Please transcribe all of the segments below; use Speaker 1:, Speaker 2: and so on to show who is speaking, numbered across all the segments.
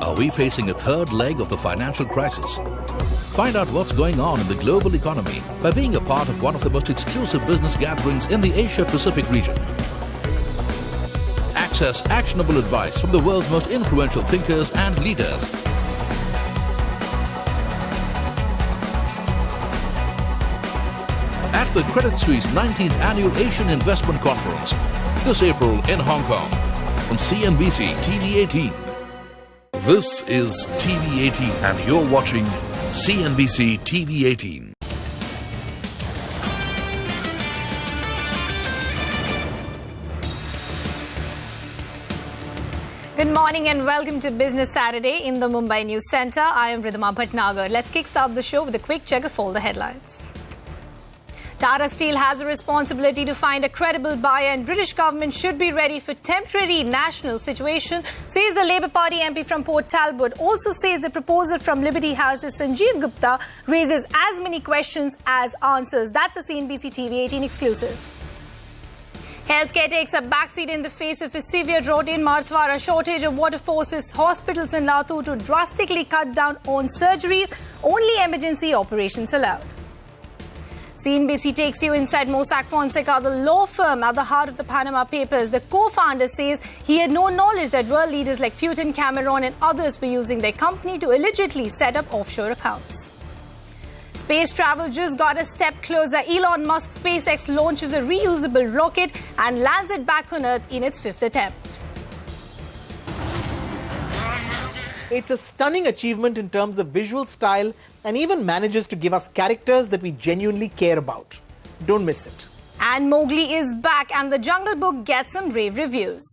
Speaker 1: Are we facing a third leg of the financial crisis? Find out what's going on in the global economy by being a part of one of the most exclusive business gatherings in the Asia-Pacific region. Access actionable advice from the world's most influential thinkers and leaders. At the Credit Suisse 19th Annual Asian Investment Conference, this April in Hong Kong, on CNBC-TV18. This is TV18 and you're watching CNBC-TV18.
Speaker 2: Good morning and welcome to Business Saturday in the Mumbai News Centre. I am Ridhima Bhatnagar. Let's kickstart the show with a quick check of all the headlines. Tata Steel has a responsibility to find a credible buyer and British government should be ready for temporary national situation, says the Labour Party MP from Port Talbot. Also says the proposal from Liberty House's Sanjeev Gupta raises as many questions as answers. That's a CNBC TV18 exclusive. Healthcare takes a backseat in the face of a severe drought in Marthwara. Shortage of water forces hospitals in Latur to drastically cut down on surgeries. Only emergency operations allowed. CNBC takes you inside Mossack Fonseca, the law firm at the heart of the Panama Papers. The co-founder says he had no knowledge that world leaders like Putin, Cameron and others were using their company to allegedly set up offshore accounts. Space travel just got a step closer. Elon Musk's SpaceX launches a reusable rocket and lands it back on Earth in its fifth attempt.
Speaker 3: It's a stunning achievement in terms of visual style and even manages to give us characters that we genuinely care about. Don't miss it.
Speaker 2: And Mowgli is back and the Jungle Book gets some rave reviews.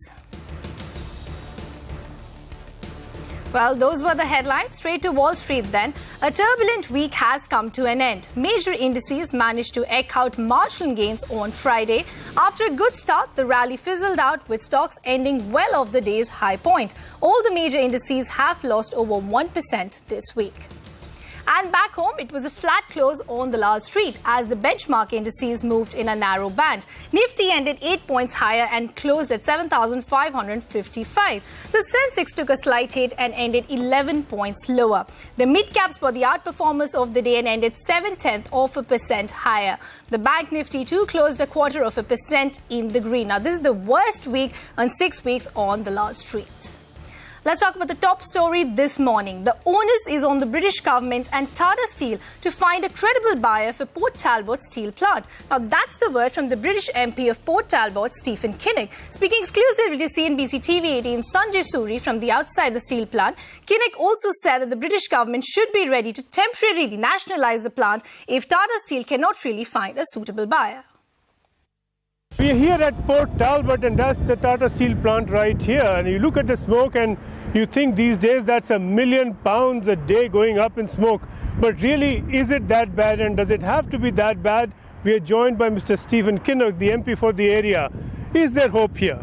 Speaker 2: Well, those were the headlines. Straight to Wall Street then. A turbulent week has come to an end. Major indices managed to eke out marginal gains on Friday. After a good start, the rally fizzled out with stocks ending well off the day's high point. All the major indices have lost over 1% this week. And back home, it was a flat close on the Lal Street as the benchmark indices moved in a narrow band. Nifty ended 8 points higher and closed at 7,555. The Sensex took a slight hit and ended 11 points lower. The mid-caps were the outperformers of the day and ended 0.7% higher. The Bank Nifty too closed 0.25% in the green. Now, this is the worst week on 6 weeks on the Lal Street. Let's talk about the top story this morning. The onus is on the British government and Tata Steel to find a credible buyer for Port Talbot steel plant. Now, that's the word from the British MP of Port Talbot, Stephen Kinnock. Speaking exclusively to CNBC TV18, Sanjay Suri from the outside the steel plant, Kinnock also said that the British government should be ready to temporarily nationalise the plant if Tata Steel cannot really find a suitable buyer.
Speaker 4: We are here at Port Talbot and that's the Tata Steel plant right here. And you look at the smoke and you think these days that's £1 million a day going up in smoke. But really, is it that bad and does it have to be that bad? We are joined by Mr. Stephen Kinnock, the MP for the area. Is there hope here?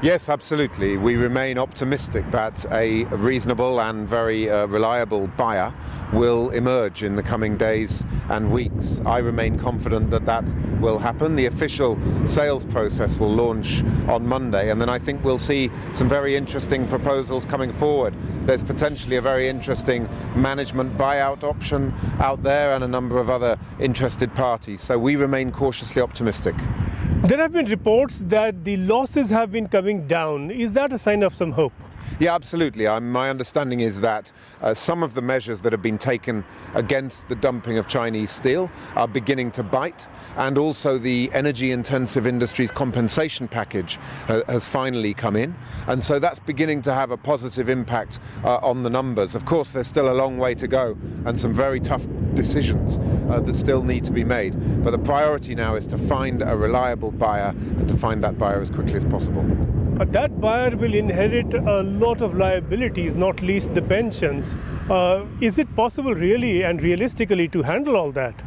Speaker 5: Yes, absolutely. We remain optimistic that a reasonable and very reliable buyer will emerge in the coming days and weeks. I remain confident that that will happen. The official sales process will launch on Monday, and then I think we'll see some very interesting proposals coming forward. There's potentially a very interesting management buyout option out there and a number of other interested parties. So we remain cautiously optimistic.
Speaker 4: There have been reports that the losses have been coming down. Is that a sign of some hope?
Speaker 5: Yeah, absolutely. My understanding is that some of the measures that have been taken against the dumping of Chinese steel are beginning to bite, and also the energy-intensive industries compensation package has finally come in, and so that's beginning to have a positive impact on the numbers. Of course, there's still a long way to go and some very tough decisions that still need to be made, but the priority now is to find a reliable buyer and to find that buyer as quickly as possible.
Speaker 4: But that buyer will inherit a lot of liabilities, not least the pensions. Is it possible really and realistically to handle all that?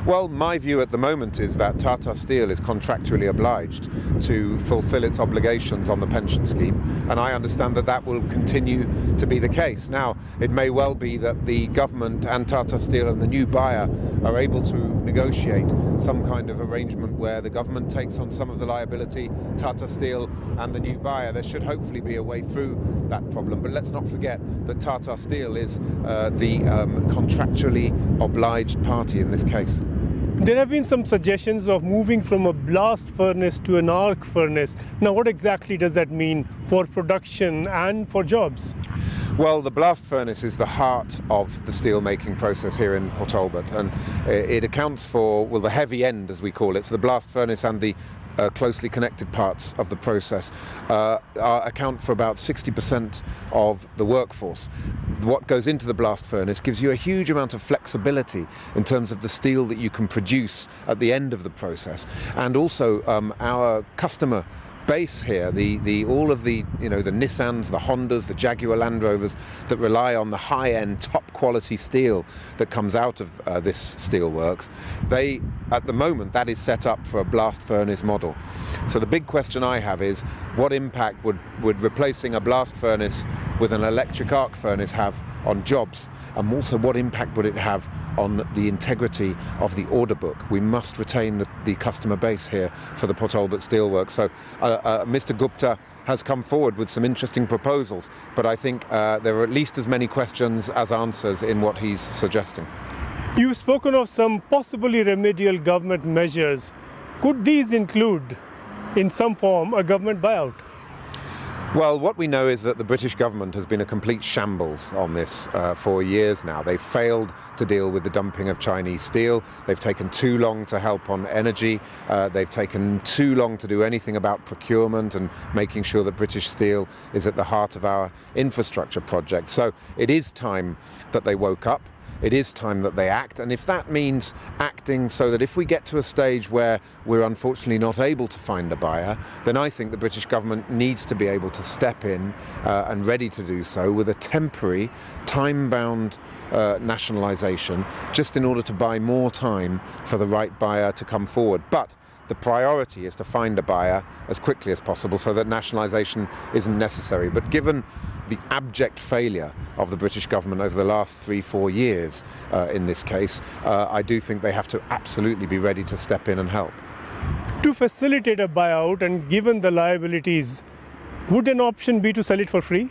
Speaker 5: Well, my view at the moment is that Tata Steel is contractually obliged to fulfill its obligations on the pension scheme, and I understand that that will continue to be the case. Now, it may well be that the government and Tata Steel and the new buyer are able to negotiate some kind of arrangement where the government takes on some of the liability, Tata Steel and the new buyer. There should hopefully be a way through that problem, but let's not forget that Tata Steel is the contractually obliged party in this case.
Speaker 4: There have been some suggestions of moving from a blast furnace to an arc furnace. Now, what exactly does that mean for production and for jobs?
Speaker 5: Well, the blast furnace is the heart of the steel making process here in Port Talbot, and it accounts for, well, the heavy end, as we call it. So the blast furnace and the closely connected parts of the process account for about 60% of the workforce. What goes into the blast furnace gives you a huge amount of flexibility in terms of the steel that you can produce at the end of the process, and also our customer base here, all of the the Nissans, the Hondas, the Jaguar Land Rovers that rely on the high-end, top-quality steel that comes out of this steelworks, at the moment, that is set up for a blast furnace model. So the big question I have is, what impact would replacing a blast furnace with an electric arc furnace have on jobs? And also, what impact would it have on the integrity of the order book? We must retain the customer base here for the Port Talbot Steelworks. So Mr. Gupta has come forward with some interesting proposals, but I think there are at least as many questions as answers in what he's suggesting.
Speaker 4: You've spoken of some possibly remedial government measures. Could these include, in some form, a government buyout?
Speaker 5: Well, what we know is that the British government has been a complete shambles on this for years now. They've failed to deal with the dumping of Chinese steel. They've taken too long to help on energy. They've taken too long to do anything about procurement and making sure that British steel is at the heart of our infrastructure project. So it is time that they woke up. It is time that they act, and if that means acting so that if we get to a stage where we're unfortunately not able to find a buyer, then I think the British government needs to be able to step in and ready to do so with a temporary, time-bound nationalisation, just in order to buy more time for the right buyer to come forward. But the priority is to find a buyer as quickly as possible so that nationalisation isn't necessary. But given the abject failure of the British government over the last 3-4 years in this case, I do think they have to absolutely be ready to step in and help.
Speaker 4: To facilitate a buyout and given the liabilities, would an option be to sell it for free?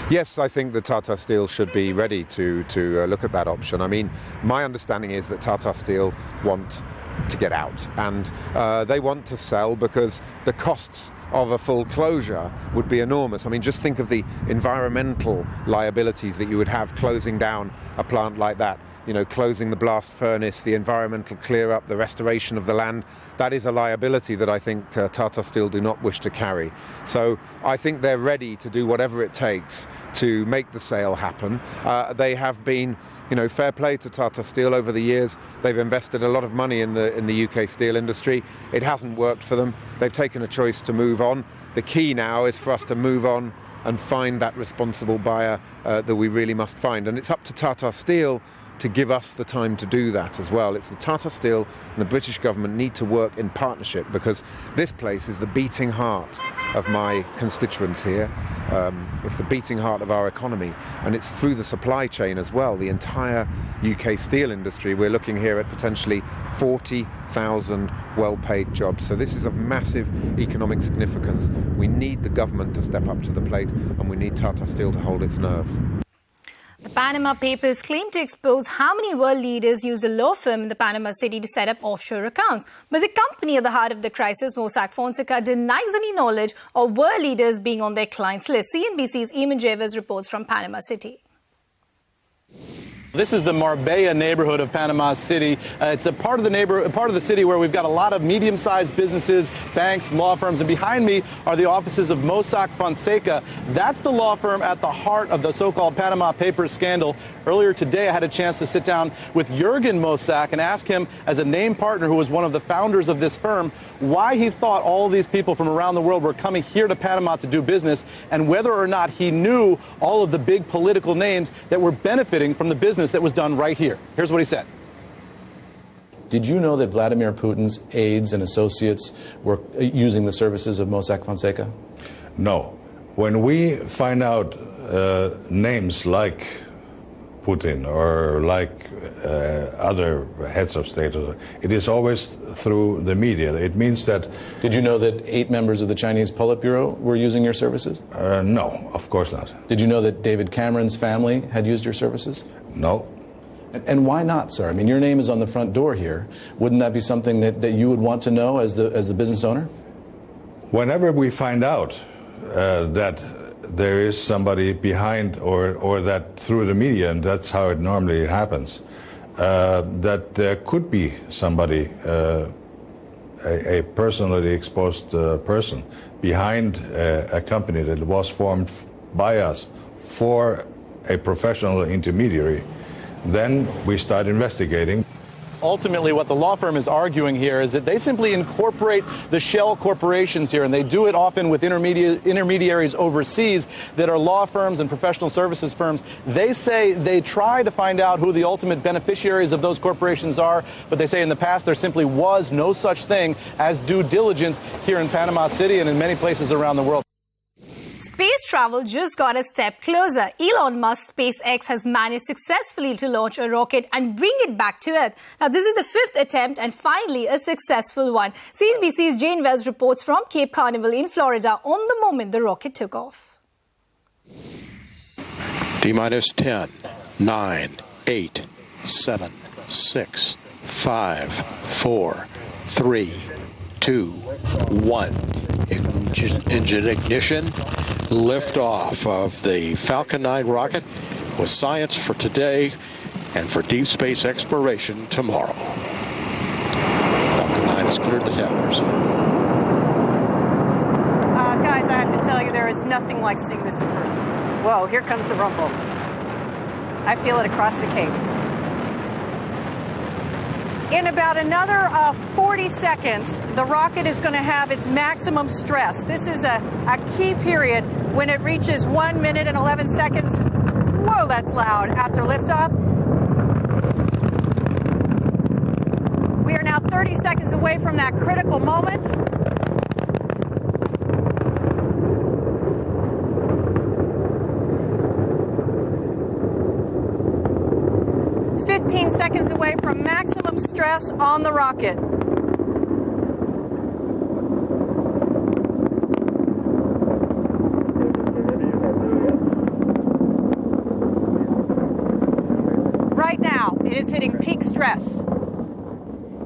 Speaker 5: Yes, I think that Tata Steel should be ready to look at that option. I mean, my understanding is that Tata Steel want to get out, and they want to sell because the costs of a full closure would be enormous. I mean, just think of the environmental liabilities that you would have closing down a plant like that. Closing the blast furnace, the environmental clear-up, the restoration of the land. That is a liability that I think Tata Steel do not wish to carry. So I think they're ready to do whatever it takes to make the sale happen. They have been, fair play to Tata Steel over the years. They've invested a lot of money in the UK steel industry. It hasn't worked for them. They've taken a choice to move on. The key now is for us to move on and find that responsible buyer that we really must find. And it's up to Tata Steel to give us the time to do that as well. It's the Tata Steel and the British government need to work in partnership, because this place is the beating heart of my constituents here. It's the beating heart of our economy, and it's through the supply chain as well, the entire UK steel industry. We're looking here at potentially 40,000 well-paid jobs. So this is of massive economic significance. We need the government to step up to the plate, and we need Tata Steel to hold its nerve.
Speaker 2: The Panama Papers claim to expose how many world leaders used a law firm in the Panama City to set up offshore accounts. But the company at the heart of the crisis, Mossack Fonseca, denies any knowledge of world leaders being on their clients' list. CNBC's Eamon Javers reports from Panama City.
Speaker 6: This is the Marbella neighborhood of Panama City. It's a part of the city where we've got a lot of medium-sized businesses, banks, law firms, and behind me are the offices of Mossack Fonseca. That's the law firm at the heart of the so-called Panama Papers scandal. Earlier today, I had a chance to sit down with Jürgen Mossack and ask him, as a named partner who was one of the founders of this firm, why he thought all of these people from around the world were coming here to Panama to do business, and whether or not he knew all of the big political names that were benefiting from the business that was done right here. Here's what he said. Did you know that Vladimir Putin's aides and associates were using the services of Mossack Fonseca?
Speaker 7: No. When we find out names like Putin or like other heads of state, it is always through the media. It means that...
Speaker 6: Did you know that 8 members of the Chinese Politburo were using your services?
Speaker 7: No, of course not.
Speaker 6: Did you know that David Cameron's family had used your services?
Speaker 7: No.
Speaker 6: And why not, sir? I mean, your name is on the front door here. Wouldn't that be something that you would want to know as the business owner?
Speaker 7: Whenever we find out that there is somebody behind or that through the media, and that's how it normally happens, that there could be somebody, a personally exposed person behind a company that was formed by us for a professional intermediary, then we start investigating.
Speaker 6: Ultimately, what the law firm is arguing here is that they simply incorporate the shell corporations here, and they do it often with intermediaries overseas that are law firms and professional services firms. They say they try to find out who the ultimate beneficiaries of those corporations are, but they say in the past there simply was no such thing as due diligence here in Panama City and in many places around the world.
Speaker 2: Space travel just got a step closer. Elon Musk's SpaceX has managed successfully to launch a rocket and bring it back to Earth. Now, this is the 5th attempt and finally a successful one. CNBC's Jane Wells reports from Cape Carnival in Florida on the moment the rocket took off.
Speaker 8: T-minus 10, 9, 8, 7, 6, 5, 4, 3, 2, 1. Engine ignition. Liftoff of the Falcon 9 rocket with science for today and for deep space exploration tomorrow. Falcon 9 has cleared the towers.
Speaker 9: Guys, I have to tell you, there is nothing like seeing this in person. Whoa, here comes the rumble. I feel it across the Cape. In about another 40 seconds, the rocket is going to have its maximum stress. This is a key period when it reaches 1 minute and 11 seconds. Whoa, that's loud. After liftoff. We are now 30 seconds away from that critical moment. Seconds away from maximum stress on the rocket. Right now, it is hitting peak stress.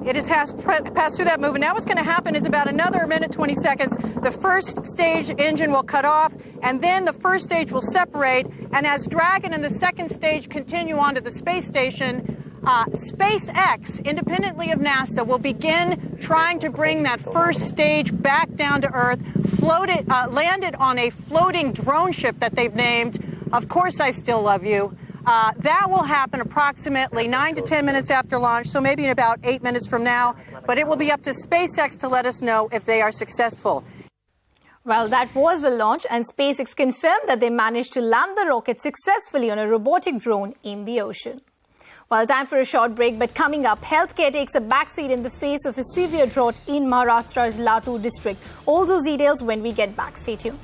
Speaker 9: It has passed through that move, and now what's going to happen is about another minute, 20 seconds, the first stage engine will cut off, and then the first stage will separate, and as Dragon and the second stage continue on to the space station, SpaceX, independently of NASA, will begin trying to bring that first stage back down to Earth, landed on a floating drone ship that they've named Of Course I Still Love You. That will happen approximately 9 to 10 minutes after launch, so maybe in about 8 minutes from now. But it will be up to SpaceX to let us know if they are successful.
Speaker 2: Well, that was the launch, and SpaceX confirmed that they managed to land the rocket successfully on a robotic drone in the ocean. Well, time for a short break, but coming up, healthcare takes a backseat in the face of a severe drought in Maharashtra's Latur district. All those details when we get back. Stay tuned.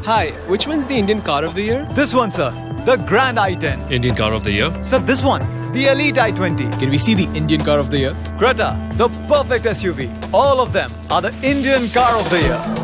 Speaker 10: Hi, which one's the Indian car of the year?
Speaker 11: This one, sir. The Grand i10.
Speaker 10: Indian car of the year?
Speaker 11: Sir, this one. The Elite i20.
Speaker 10: Can we see the Indian car of the year?
Speaker 11: Creta, the perfect SUV. All of them are the Indian car of the year.